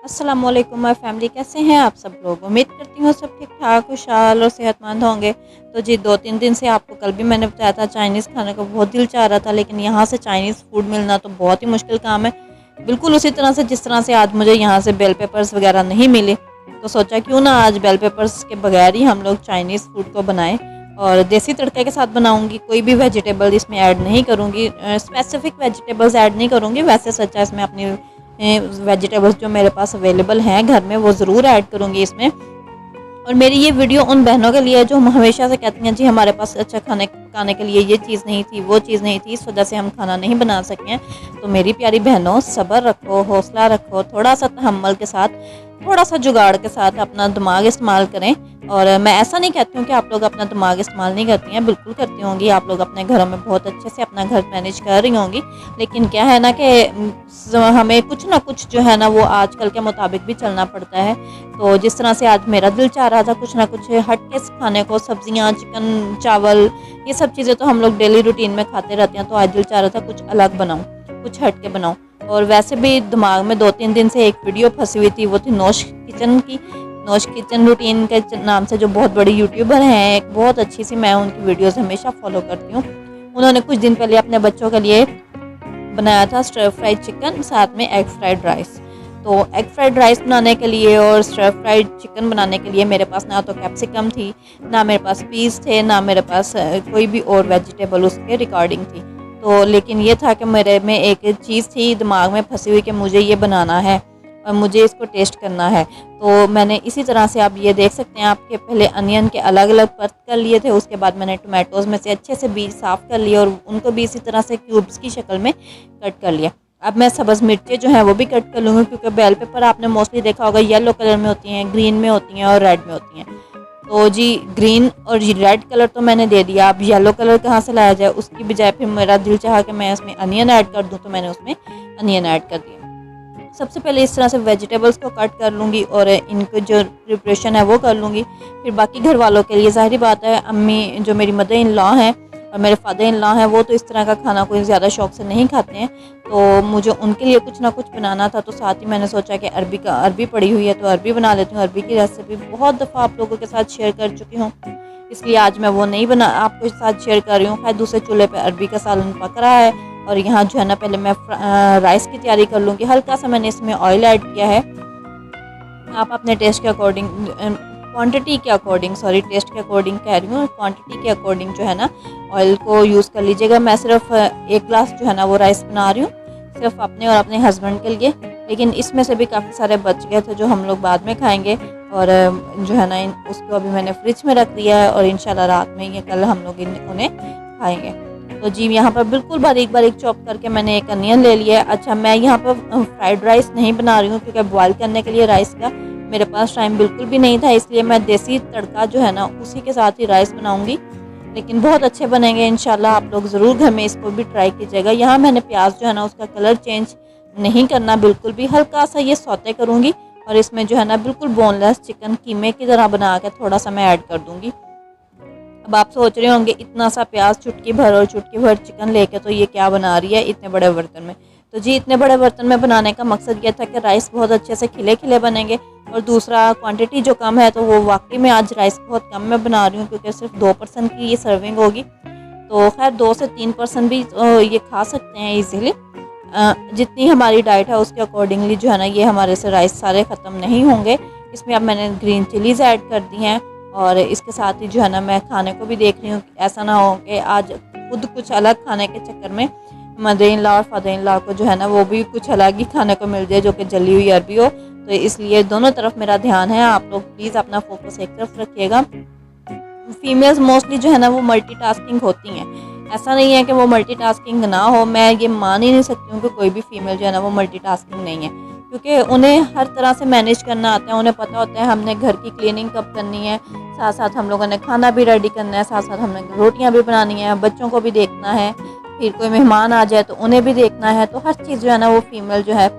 अस्सलाम वालेकुम my family, कैसे हैं आप सब लोग। उम्मीद करती हूँ सब ठीक ठाक खुशहाल और सेहतमंद होंगे। तो जी 2-3 दिन से आपको कल भी मैंने बताया था चाइनीज़ खाने का बहुत दिल चाह रहा था, लेकिन यहाँ से चाइनीज़ फूड मिलना तो बहुत ही मुश्किल काम है। बिल्कुल उसी तरह से जिस तरह से आज मुझे यहाँ से बेल पेपर्स वगैरह नहीं मिले, तो सोचा क्यों ना आज बेल पेपर्स के बगैर ही हम लोग चाइनीज़ फूड को बनाएं। और देसी तड़के के साथ बनाऊंगी, कोई भी वेजिटेबल इसमें ऐड नहीं करूँगी, स्पेसिफिक वेजिटेबल्स ऐड नहीं करूँगी। वैसे सच्चा इसमें अपनी वेजिटेबल्स जो मेरे पास अवेलेबल हैं घर में वो ज़रूर ऐड करूँगी इसमें। और मेरी ये वीडियो उन बहनों के लिए जो हमेशा से कहती हैं जी हमारे पास अच्छा खाने पकाने के लिए ये चीज़ नहीं थी, वो चीज़ नहीं थी, इस वजह से हम खाना नहीं बना सके हैं। तो मेरी प्यारी बहनों, सब्र रखो, हौसला रखो, थोड़ा सा तहम्मुल के साथ, थोड़ा सा जुगाड़ के साथ अपना दिमाग इस्तेमाल करें। और मैं ऐसा नहीं कहती हूँ कि आप लोग अपना दिमाग इस्तेमाल नहीं करती हैं, बिल्कुल करती होंगी। आप लोग अपने घरों में बहुत अच्छे से अपना घर मैनेज कर रही होंगी। लेकिन क्या है ना कि हमें कुछ ना कुछ जो है ना वो आजकल के मुताबिक भी चलना पड़ता है। तो जिस तरह से आज मेरा दिल चाह रहा था कुछ ना कुछ हट के खाने को, सब्जियां, चिकन, चावल, ये सब चीज़ें तो हम लोग डेली रूटीन में खाते रहते हैं। तो आज दिल चाह रहा था कुछ अलग बनाऊं, कुछ हट के बनाऊं। और वैसे भी दिमाग में 2-3 दिन से एक वीडियो फंसी हुई थी, वो थी नौश किचन की। नौश किचन रूटीन के नाम से जो बहुत बड़ी यूट्यूबर हैं, एक बहुत अच्छी सी, मैं उनकी वीडियोस हमेशा फॉलो करती हूँ। उन्होंने कुछ दिन पहले अपने बच्चों के लिए बनाया था स्टर फ्राइड चिकन, साथ में एग फ्राइड राइस। तो एग फ्राइड राइस बनाने के लिए और स्टर फ्राइड चिकन बनाने के लिए मेरे पास ना तो कैप्सिकम थी, ना मेरे पास पीस थे, ना मेरे पास कोई भी और वेजिटेबल उसके रिकॉर्डिंग थी। तो लेकिन ये था कि मेरे में एक चीज़ थी दिमाग में फंसी हुई कि मुझे ये बनाना है और मुझे इसको टेस्ट करना है। तो मैंने इसी तरह से, आप ये देख सकते हैं, आपके पहले अनियन के अलग अलग परत कर लिए थे। उसके बाद मैंने टोमेटोज़ में से अच्छे से बीज साफ़ कर लिए और उनको भी इसी तरह से क्यूब्स की शक्ल में कट कर लिया। अब मैं सब्ज़ मिर्चें जो हैं वो भी कट कर लूँगी, क्योंकि बेल पेपर आपने मोस्टली देखा होगा येलो कलर में होती हैं, ग्रीन में होती हैं और रेड में होती हैं। तो जी ग्रीन और रेड कलर तो मैंने दे दिया, अब येलो कलर कहाँ से लाया जाए, उसकी बजाय फिर मेरा दिल चाहा कि मैं इसमें अनियन ऐड कर दूँ, तो मैंने उसमें अनियन ऐड कर दिया। सबसे पहले इस तरह से वेजिटेबल्स को कट कर लूँगी और इनको जो प्रिपरेशन है वो कर लूँगी। फिर बाकी घर वालों के लिए ज़ाहिर बात है, अम्मी जो मेरी मदर इन लॉ हैं और मेरे फादर इन लॉ हैं, वो तो इस तरह का खाना कोई ज़्यादा शौक से नहीं खाते हैं। तो मुझे उनके लिए कुछ ना कुछ बनाना था। तो साथ ही मैंने सोचा कि अरबी पड़ी हुई है तो अरबी बना लेती हूँ। अरबी की रेसिपी बहुत दफ़ा आप लोगों के साथ शेयर कर चुकी हूँ, इसलिए आज मैं वो नहीं बना आपके साथ शेयर कर रही हूँ। खैर दूसरे चूल्हे पे अरबी का सालन पक रहा है और यहाँ जो है ना पहले मैं राइस की तैयारी कर लूँगी। हल्का सा मैंने इसमें ऑयल ऐड किया है। आप अपने टेस्ट के अकॉर्डिंग, क्वांटिटी के अकॉर्डिंग, सॉरी टेस्ट के अकॉर्डिंग कह रही हूँ, क्वांटिटी के अकॉर्डिंग जो है ना ऑयल को यूज़ कर लीजिएगा। मैं सिर्फ 1 ग्लास जो है ना वो राइस बना रही हूँ, सिर्फ अपने और अपने हस्बैंड के लिए। लेकिन इसमें से भी काफ़ी सारे बच गए थे जो हम लोग बाद में खाएंगे। और जो है ना उसको अभी मैंने फ्रिज में रख दिया है और इंशाल्लाह रात में या कल हम लोग उन्हें खाएंगे। तो जी यहाँ पर बिल्कुल बारीक बारीक चॉप करके मैंने एक अनियन ले लिया है। अच्छा, मैं यहाँ पर फ्राइड राइस नहीं बना रही हूँ, क्योंकि बॉयल करने के लिए राइस का मेरे पास टाइम बिल्कुल भी नहीं था, इसलिए मैं देसी तड़का जो है ना उसी के साथ ही राइस बनाऊँगी। लेकिन बहुत अच्छे बनेंगे इंशाल्लाह, आप लोग ज़रूर घर में इसको भी ट्राई कीजिएगा। यहाँ मैंने प्याज जो है ना उसका कलर चेंज नहीं करना बिल्कुल भी, हल्का सा ये सौते करूँगी और इसमें जो है ना बिल्कुल बोनलेस चिकन कीमे की तरह बना के थोड़ा सा मैं ऐड कर दूँगी। अब आप सोच रहे होंगे इतना सा प्याज चुटकी भर और चुटकी भर चिकन लेके तो ये क्या बना रही है इतने बड़े बर्तन में। तो जी इतने बड़े बर्तन में बनाने का मकसद ये था कि राइस बहुत अच्छे से खिले खिले बनेंगे, और दूसरा क्वांटिटी जो कम है तो वो वाकई में आज राइस बहुत कम मैं बना रही हूँ, क्योंकि सिर्फ 2% की ये सर्विंग होगी। तो खैर 2 से 3% भी ये खा सकते हैं ईज़िली। जितनी हमारी डाइट है उसके अकॉर्डिंगली जो है ना ये हमारे से राइस सारे ख़त्म नहीं होंगे। इसमें अब मैंने ग्रीन चिलीज़ ऐड कर दी हैं और इसके साथ ही जो है ना मैं खाने को भी देख रही हूँ, ऐसा ना हो कि आज खुद कुछ अलग खाने के चक्कर में मदर इन लॉ और फादर इन लॉ को जो है ना वो भी कुछ अलग ही खाने को मिल जाए जो कि जली हुई अरबी हो। तो इसलिए दोनों तरफ मेरा ध्यान है, आप लोग प्लीज़ अपना फोकस एक तरफ रखिएगा। फीमेल्स मोस्टली जो है ना वो मल्टीटास्किंग होती हैं, ऐसा नहीं है कि वो मल्टीटास्किंग ना हो। मैं ये मान ही नहीं सकती हूँ कि कोई भी फीमेल जो है ना वो मल्टीटास्किंग नहीं है, क्योंकि उन्हें हर तरह से मैनेज करना आता है। उन्हें पता होता है हमने घर की क्लीनिंग कब करनी है, साथ साथ हम लोगों ने खाना भी रेडी करना है, साथ साथ हमने रोटियां भी बनानी है, बच्चों को भी देखना है, फिर कोई मेहमान आ जाए तो उन्हें भी देखना है। तो हर चीज़ जो है ना वो फीमेल जो है,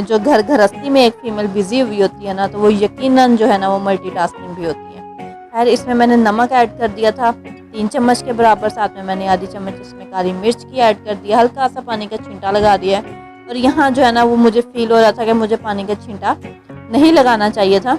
जो घर गृहस्थी में एक फ़ीमेल बिज़ी हुई होती है ना, तो वो यकीनन जो है ना वो मल्टीटास्किंग भी होती है। खैर इसमें मैंने नमक ऐड कर दिया था 3 चम्मच के बराबर, साथ में मैंने आधी चम्मच इसमें काली मिर्च की ऐड कर दिया, हल्का सा पानी का छींटा लगा दिया है। और यहाँ जो है ना वो मुझे फ़ील हो रहा था कि मुझे पानी का छींटा नहीं लगाना चाहिए था,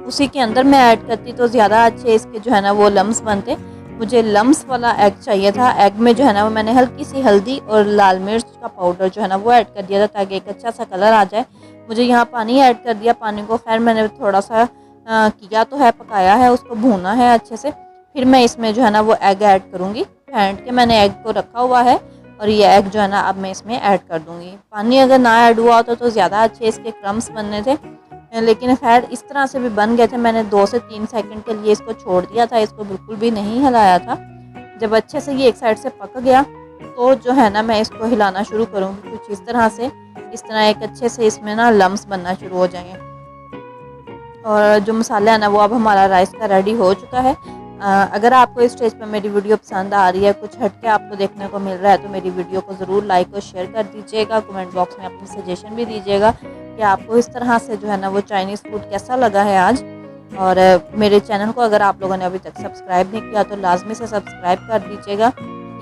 उसी के अंदर मैं ऐड करती तो ज़्यादा अच्छे इसके जो है ना वो लम्स बनते। मुझे लम्स वाला एग चाहिए था। एग में जो है ना वो मैंने हल्की सी हल्दी और लाल मिर्च का पाउडर जो है ना वो ऐड कर दिया था ताकि एक अच्छा सा कलर आ जाए। मुझे यहाँ पानी ऐड कर दिया। पानी को खैर मैंने थोड़ा सा किया तो है, पकाया है, उसको भूना है अच्छे से। फिर मैं इसमें जो है ना वो एग ऐड करूँगी। फेंट के मैंने एग को रखा हुआ है और ये एग जो है ना अब मैं इसमें ऐड कर दूँगी। पानी अगर ना ऐड हुआ होता तो ज़्यादा अच्छे इसके क्रम्स बनने थे, लेकिन खैर इस तरह से भी बन गए थे। मैंने 2 से 3 सेकंड के लिए इसको छोड़ दिया था, इसको बिल्कुल भी नहीं हिलाया था। जब अच्छे से ये एक साइड से पक गया तो जो है ना मैं इसको हिलाना शुरू करूँगी कुछ इस तरह से। इस तरह एक अच्छे से इसमें ना लम्स बनना शुरू हो जाएंगे। और जो मसाला है ना वो अब हमारा राइस का रेडी हो चुका है। अगर आपको इस स्टेज पर मेरी वीडियो पसंद आ रही है, कुछ हटके आपको देखने को मिल रहा है, तो मेरी वीडियो को ज़रूर लाइक और शेयर कर दीजिएगा। कमेंट बॉक्स में अपनी सजेशन भी दीजिएगा कि आपको इस तरह से जो है ना वो चाइनीज़ फूड कैसा लगा है आज। और मेरे चैनल को अगर आप लोगों ने अभी तक सब्सक्राइब नहीं किया तो लाजमी से सब्सक्राइब कर दीजिएगा।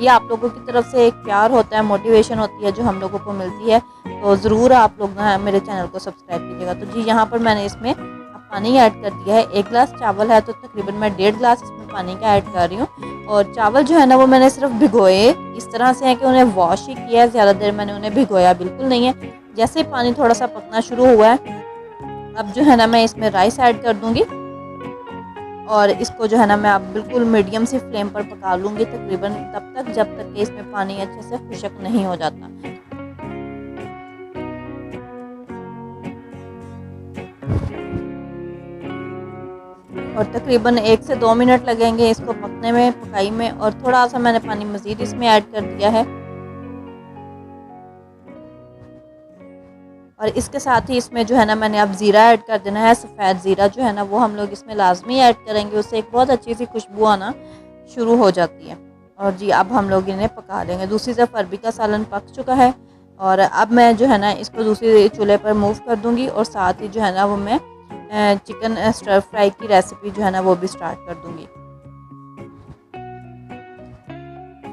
ये आप लोगों की तरफ से एक प्यार होता है, मोटिवेशन होती है जो हम लोगों को मिलती है। तो ज़रूर आप लोग ना मेरे चैनल को सब्सक्राइब कीजिएगा। तो जी यहाँ पर मैंने इसमें पानी ऐड कर दिया है। 1 गिलास चावल है तो तकरीबन मैं 1.5 गिलास इसमें पानी का ऐड कर रही हूँ। और चावल जो है ना वो मैंने सिर्फ भिगोए, इस तरह से है कि उन्हें वॉश ही किया है, ज़्यादा देर मैंने उन्हें भिगोया बिल्कुल नहीं है। जैसे ही पानी थोड़ा सा पकना शुरू हुआ है, अब जो है ना मैं इसमें राइस ऐड कर दूँगी और इसको जो है ना मैं अब बिल्कुल मीडियम सी फ्लेम पर पका लूँगी तकरीबन तब तक जब तक कि इसमें पानी अच्छे से खुश्क नहीं हो जाता। और तकरीबन 1 से 2 मिनट लगेंगे इसको पकने में, पकाई में। और थोड़ा सा मैंने पानी मज़ीद इसमें ऐड कर दिया है। और इसके साथ ही इसमें जो है ना मैंने अब ज़ीरा ऐड कर देना है। सफ़ेद ज़ीरा जो है ना वो हम लोग इसमें लाजमी ऐड करेंगे, उससे एक बहुत अच्छी सी खुशबू आना शुरू हो जाती है। और जी अब हम लोग इन्हें पका लेंगे। दूसरी तरफ अरबी का सालन पक चुका है और अब मैं जो है ना इसको दूसरी चूल्हे पर मूव कर दूँगी और साथ ही जो है ना वो मैं चिकन स्टर फ्राई की रेसिपी जो है ना वो भी स्टार्ट कर दूँगी।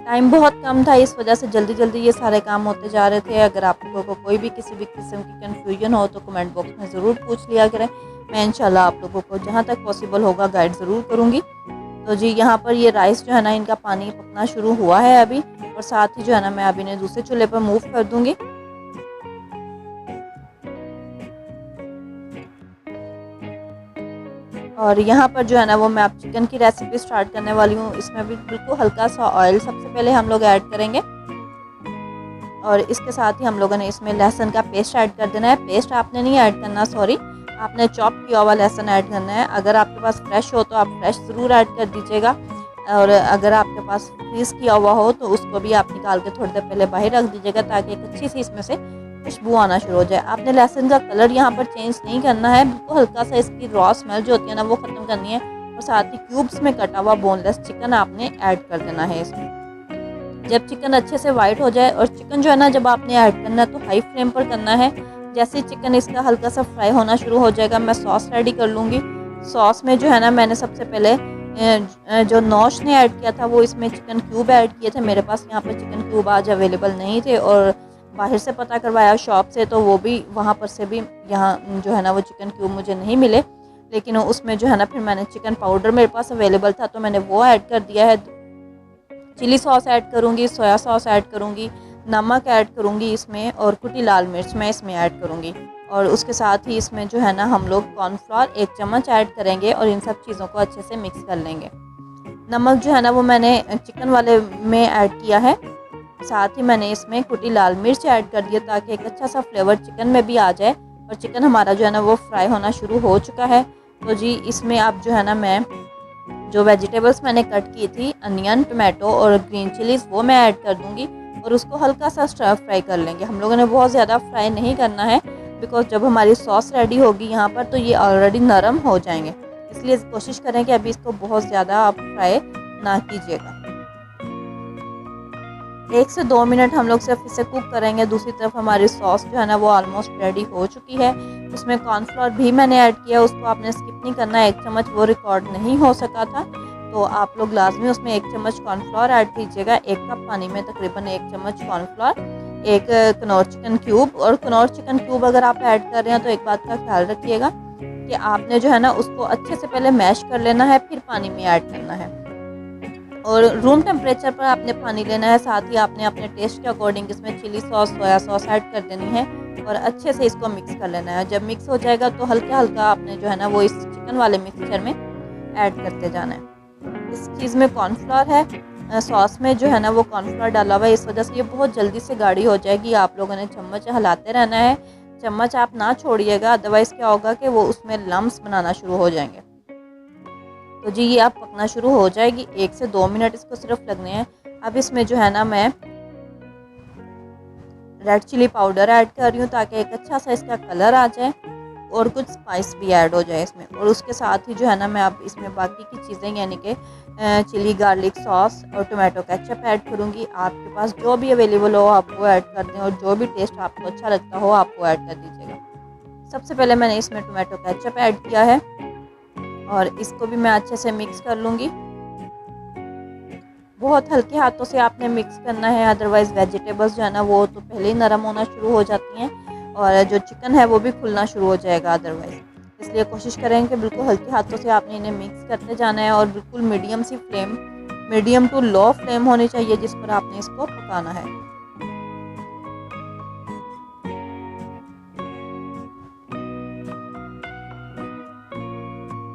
टाइम बहुत कम था, इस वजह से जल्दी जल्दी ये सारे काम होते जा रहे थे। अगर आप लोगों को कोई भी किसी भी किस्म की कन्फ्यूजन हो तो कमेंट बॉक्स में ज़रूर पूछ लिया करें। मैं इंशाल्लाह आप लोगों को जहाँ तक पॉसिबल होगा गाइड ज़रूर करूँगी। तो जी यहाँ पर ये राइस जो है ना इनका पानी पकना शुरू हुआ है अभी। और साथ ही जो है ना मैं अभी इन्हें दूसरे चूल्हे पर मूव कर दूँगी। और यहाँ पर जो है ना वो मैं अब चिकन की रेसिपी स्टार्ट करने वाली हूँ। इसमें भी बिल्कुल हल्का सा ऑयल सबसे पहले हम लोग ऐड करेंगे और इसके साथ ही हम लोगों ने इसमें लहसुन का पेस्ट ऐड कर देना है। पेस्ट आपने नहीं ऐड करना, सॉरी, आपने चॉप किया हुआ लहसुन ऐड करना है। अगर आपके पास फ्रेश हो तो आप फ्रेश ज़रूर ऐड कर दीजिएगा और अगर आपके पास फ्रीज़ किया हुआ हो तो उसको भी आप निकाल के थोड़ी देर पहले बाहर रख दीजिएगा ताकि एक अच्छी सी इसमें से खुशबू आना शुरू हो जाए। आपने लहसुन का कलर यहाँ पर चेंज नहीं करना है, बिल्कुल हल्का सा इसकी रॉ स्मेल जो होती है ना वो ख़त्म करनी है। और साथ ही क्यूब्स में कटा हुआ बोनलेस चिकन आपने ऐड कर देना है इसमें। जब चिकन अच्छे से वाइट हो जाए, और चिकन जो है ना जब आपने ऐड करना है तो हाई फ्लेम पर करना है। जैसे ही चिकन इसका हल्का सा फ्राई होना शुरू हो जाएगा मैं सॉस रेडी कर लूँगी। सॉस में जो है ना मैंने सबसे पहले जो नौश ने ऐड किया था वो इसमें चिकन क्यूब ऐड किए थे। मेरे पास यहाँ पर चिकन क्यूब आज अवेलेबल नहीं थे और बाहर से पता करवाया शॉप से, तो वो भी वहाँ पर से भी यहाँ जो है ना वो चिकन क्यूब मुझे नहीं मिले। लेकिन उसमें जो है ना फिर मैंने चिकन पाउडर मेरे पास अवेलेबल था तो मैंने वो ऐड कर दिया है। चिली सॉस ऐड करूँगी, सोया सॉस ऐड करूँगी, नमक ऐड करूँगी इसमें और कुटी लाल मिर्च मैं इसमें ऐड करूँगी। और उसके साथ ही इसमें जो है ना हम लोग कॉर्नफ्लोर 1 चम्मच ऐड करेंगे और इन सब चीज़ों को अच्छे से मिक्स कर लेंगे। नमक जो है ना वो मैंने चिकन वाले में ऐड किया है। साथ ही मैंने इसमें कुटी लाल मिर्च ऐड कर दिया ताकि एक अच्छा सा फ्लेवर चिकन में भी आ जाए। और चिकन हमारा जो है ना वो फ्राई होना शुरू हो चुका है। तो जी इसमें अब जो है ना मैं जो वेजिटेबल्स मैंने कट की थी, अनियन, टमाटो और ग्रीन चिलीज़, वो मैं ऐड कर दूँगी और उसको हल्का सा स्टर फ्राई कर लेंगे। हम लोगों ने बहुत ज़्यादा फ्राई नहीं करना है बिकॉज जब हमारी सॉस रेडी होगी यहाँ पर तो ये ऑलरेडी नरम हो जाएंगे, इसलिए कोशिश करें कि अभी इसको बहुत ज़्यादा आप फ्राई ना कीजिएगा। 1 से 2 मिनट हम लोग सिर्फ इसे कुक करेंगे। दूसरी तरफ हमारी सॉस जो है ना वो ऑलमोस्ट रेडी हो चुकी है। उसमें कॉर्नफ्लोर भी मैंने ऐड किया, उसको आपने स्किप नहीं करना है। 1 चम्मच वो रिकॉर्ड नहीं हो सका था तो आप लोग लाजमी उसमें 1 चम्मच कॉर्नफ्लोर ऐड कीजिएगा। 1 कप पानी में तकरीबन 1 चम्मच कॉर्नफ्लोर एक कनौर चिकन क्यूब। और कनौर चिकन क्यूब अगर आप ऐड कर रहे हैं तो एक बात का ख्याल रखिएगा कि आपने जो है ना उसको अच्छे से पहले मैश कर लेना है, फिर पानी में ऐड करना है। और रूम टेम्परेचर पर आपने पानी लेना है। साथ ही आपने अपने टेस्ट के अकॉर्डिंग इसमें chilli sauce, soya sauce add कर देनी है और अच्छे से इसको मिक्स कर लेना है। जब मिक्स हो जाएगा तो हल्का हल्का आपने जो है ना वो इस चिकन वाले मिक्सचर में ऐड करते जाना है। इस चीज़ में कॉर्नफ्लोर है, सॉस में जो है ना वो कॉर्नफ्लोर डाला हुआ है, इस वजह से ये बहुत जल्दी से गाढ़ी हो जाएगी। आप लोगों ने चम्मच हिलाते रहना है, चम्मच आप ना छोड़िएगा, अदरवाइज़ क्या होगा कि वो उसमें लम्स बनाना शुरू हो जाएंगे। तो जी ये अब पकना शुरू हो जाएगी, 1 से 2 मिनट इसको सिर्फ लगने हैं। अब इसमें जो है ना मैं रेड चिली पाउडर ऐड कर रही हूँ ताकि एक अच्छा सा इसका कलर आ जाए और कुछ स्पाइस भी ऐड हो जाए इसमें। और उसके साथ ही जो है ना मैं अब इसमें बाकी की चीज़ें यानी कि चिली गार्लिक सॉस और टोमेटो केचप ऐड करूँगी। आपके पास जो भी अवेलेबल हो आप वो ऐड कर दें और जो भी टेस्ट आपको अच्छा लगता हो आप वो ऐड कर दीजिएगा। सबसे पहले मैंने इसमें टोमेटो केचप ऐड किया है और इसको भी मैं अच्छे से मिक्स कर लूँगी। बहुत हल्के हाथों से आपने मिक्स करना है, अदरवाइज़ वेजिटेबल्स जो है ना वो तो पहले ही नरम होना शुरू हो जाती हैं और जो चिकन है वो भी फूलना शुरू हो जाएगा अदरवाइज़। इसलिए कोशिश करें कि बिल्कुल हल्के हाथों से आपने इन्हें मिक्स करते जाना है और बिल्कुल मीडियम सी flame, medium to low flame होनी चाहिए जिस पर आपने इसको पकाना है।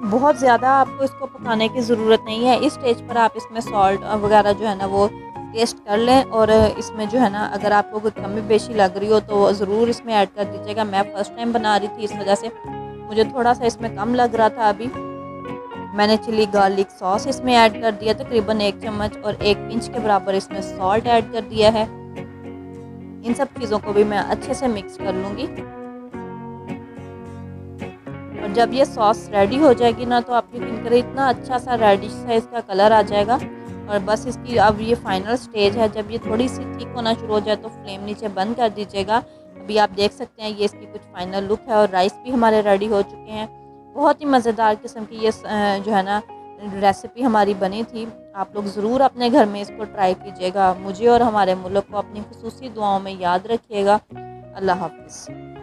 बहुत ज़्यादा आपको इसको पकाने की ज़रूरत नहीं है। इस स्टेज पर आप इसमें सॉल्ट वगैरह जो है ना वो टेस्ट कर लें और इसमें जो है ना अगर आपको कोई कमी बेशी लग रही हो तो ज़रूर इसमें ऐड कर दीजिएगा। मैं फ़र्स्ट टाइम बना रही थी, इस वजह से मुझे थोड़ा सा इसमें कम लग रहा था। अभी मैंने चिली गार्लिक सॉस इसमें ऐड कर दिया तकरीबन 1 चम्मच और 1 पिंच के बराबर इसमें सॉल्ट ऐड कर दिया है। इन सब चीज़ों को भी मैं अच्छे से मिक्स कर लूँगी और जब ये सॉस रेडी हो जाएगी ना तो आप यकीन करें इतना अच्छा सा रेडिश सा इसका कलर आ जाएगा। और बस इसकी अब ये फाइनल स्टेज है, जब ये थोड़ी सी थिक होना शुरू हो जाए तो फ्लेम नीचे बंद कर दीजिएगा। अभी आप देख सकते हैं ये इसकी कुछ फाइनल लुक है और राइस भी हमारे रेडी हो चुके हैं। बहुत ही मज़ेदार किस्म की ये जो है ना रेसिपी हमारी बनी थी। आप लोग ज़रूर अपने घर में इसको ट्राई कीजिएगा। मुझे और हमारे मुल्क को अपनी खुसूसी दुआओं में याद रखिएगा। अल्लाह हाफ़िज़।